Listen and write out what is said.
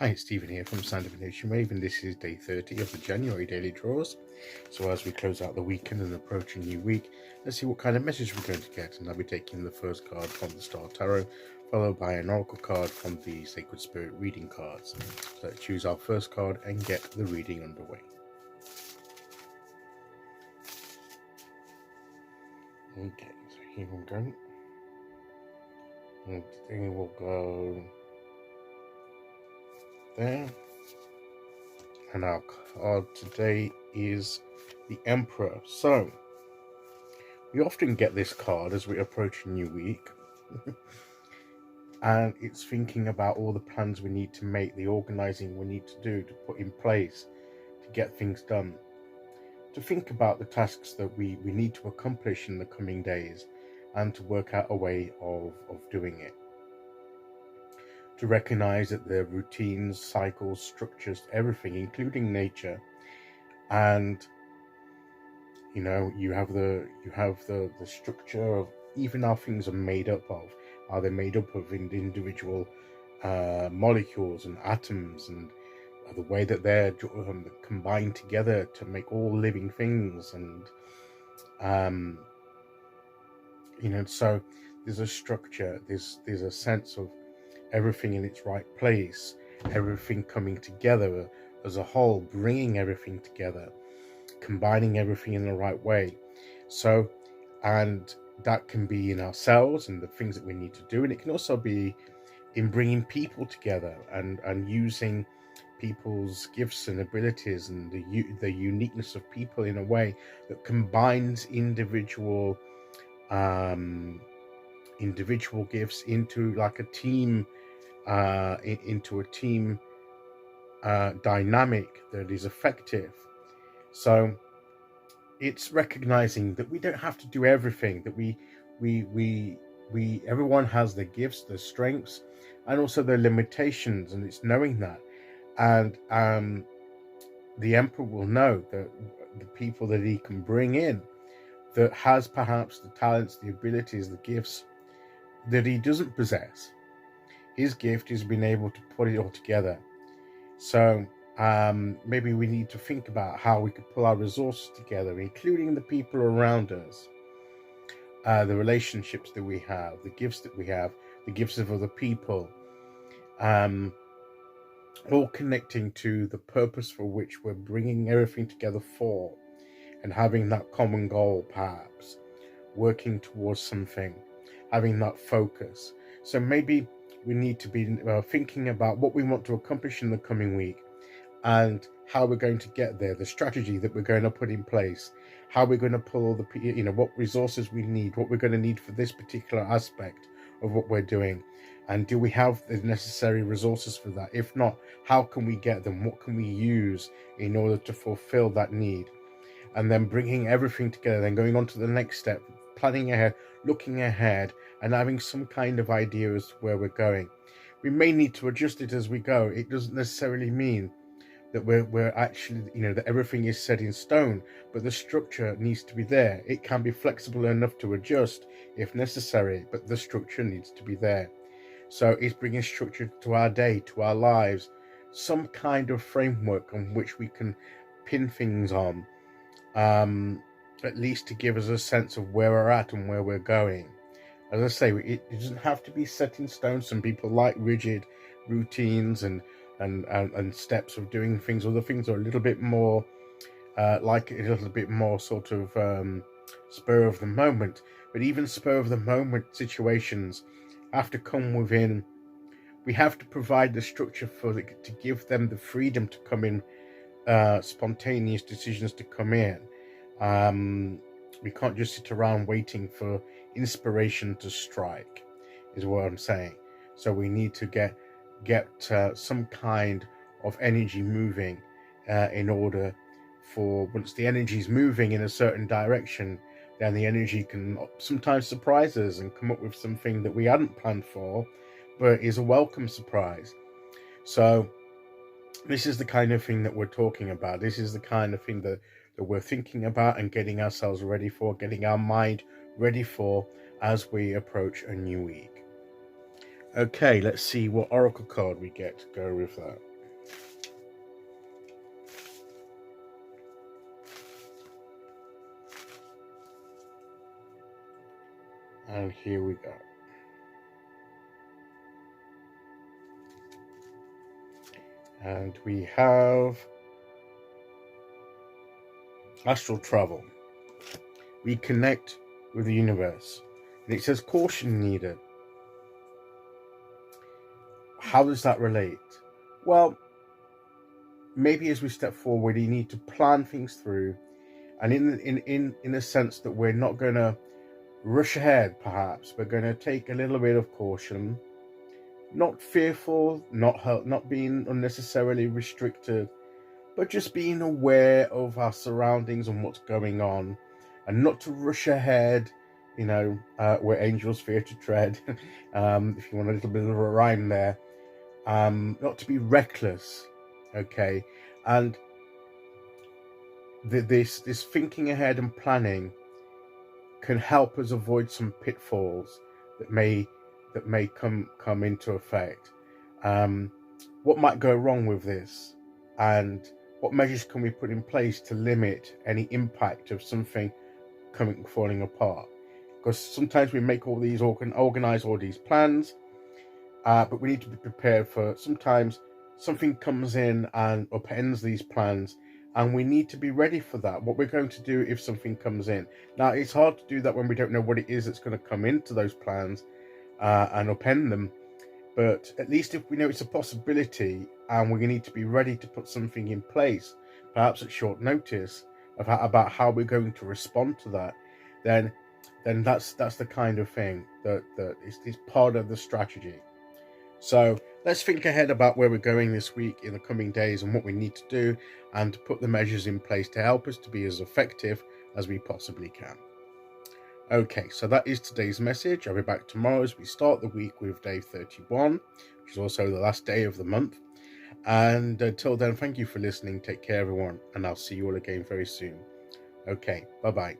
Hi, it's Stephen here from Sound Divination Wave, and this is day 30 of the January daily draws. So as we close out the weekend and approach a new week, let's see what kind of message we're going to get. And I'll be taking the first card from the Star Tarot, followed by an Oracle card from the Sacred Spirit reading cards. So let's choose our first card and get the reading underway. Okay, so here we go. And today we'll go there. And our card today is the Emperor. So we often get this card as we approach a new week. And it's thinking about all the plans we need to make, the organizing we need to do, to put in place, to get things done. To think about the tasks that we need to accomplish in the coming days, and to work out a way of doing it. To recognize that the routines, cycles, structures, everything, including nature, and you have the structure of even how things are made up of. Are they made up of individual molecules and atoms, and the way that they're combined together to make all living things? And so there's a structure, there's a sense of everything in its right place, everything coming together as a whole, bringing everything together, combining everything in the right way. So, and that can be in ourselves and the things that we need to do, and it can also be in bringing people together and using people's gifts and abilities and the uniqueness of people in a way that combines individual gifts into like a team, into a team dynamic that is effective. So it's recognizing that we don't have to do everything, that everyone has their gifts, their strengths, and also their limitations, and it's knowing that. And the Emperor will know that the people that he can bring in that has perhaps the talents, the abilities, the gifts that he doesn't possess. His gift is being able to put it all together. So maybe we need to think about how we could pull our resources together, including the people around us, the relationships that we have, the gifts that we have, the gifts of other people, all connecting to the purpose for which we're bringing everything together for, and having that common goal, perhaps working towards something, having that focus. So maybe we need to be thinking about what we want to accomplish in the coming week, and how we're going to get there, the strategy that we're going to put in place, how we're going to pull all the, what resources we need, what we're going to need for this particular aspect of what we're doing. And do we have the necessary resources for that? If not, how can we get them? What can we use in order to fulfill that need? And then bringing everything together, then going on to the next step, planning ahead, looking ahead, and having some kind of idea as to where we're going. We may need to adjust it as we go. It doesn't necessarily mean that we're actually, that everything is set in stone, but the structure needs to be there. It can be flexible enough to adjust if necessary, but the structure needs to be there. So it's bringing structure to our day, to our lives, some kind of framework on which we can pin things on, at least to give us a sense of where we're at and where we're going. As I say, it doesn't have to be set in stone. Some people like rigid routines and steps of doing things. Other things are a little bit more sort of spur of the moment. But even spur of the moment situations have to come within. We have to provide the structure to give them the freedom to come in, spontaneous decisions to come in. We can't just sit around waiting for inspiration to strike, is what I'm saying. So we need to get some kind of energy moving, in order for, once the energy is moving in a certain direction, then the energy can sometimes surprise us and come up with something that we hadn't planned for, but is a welcome surprise. So this is the kind of thing that we're talking about. This is the kind of thing that we're thinking about and getting ourselves ready for, getting our mind ready for as we approach a new week. Okay, let's see what oracle card we get to go with that. And here we go. And we have astral travel. We connect with the universe. And it says caution needed. How does that relate? Well, maybe as we step forward, you need to plan things through, and in a sense that we're not going to rush ahead. Perhaps we're going to take a little bit of caution, not fearful, not being unnecessarily restricted, but just being aware of our surroundings and what's going on, and not to rush ahead. Where angels fear to tread. If you want a little bit of a rhyme there. Not to be reckless, okay, and this thinking ahead and planning can help us avoid some pitfalls that may come into effect. What might go wrong with this, and what measures can we put in place to limit any impact of something falling apart? Because sometimes we make all these organize all these plans. But we need to be prepared for sometimes something comes in and upends these plans, and we need to be ready for that. What we're going to do if something comes in. Now, it's hard to do that when we don't know what it is that's going to come into those plans and upend them. But at least if we know it's a possibility and we need to be ready to put something in place, perhaps at short notice, about how we're going to respond to that, then that's the kind of thing that is part of the strategy. So let's think ahead about where we're going this week, in the coming days, and what we need to do, and to put the measures in place to help us to be as effective as we possibly can. Okay, so that is today's message. I'll be back tomorrow as we start the week with day 31, which is also the last day of the month. And until then, thank you for listening. Take care, everyone, and I'll see you all again very soon. Okay, bye-bye.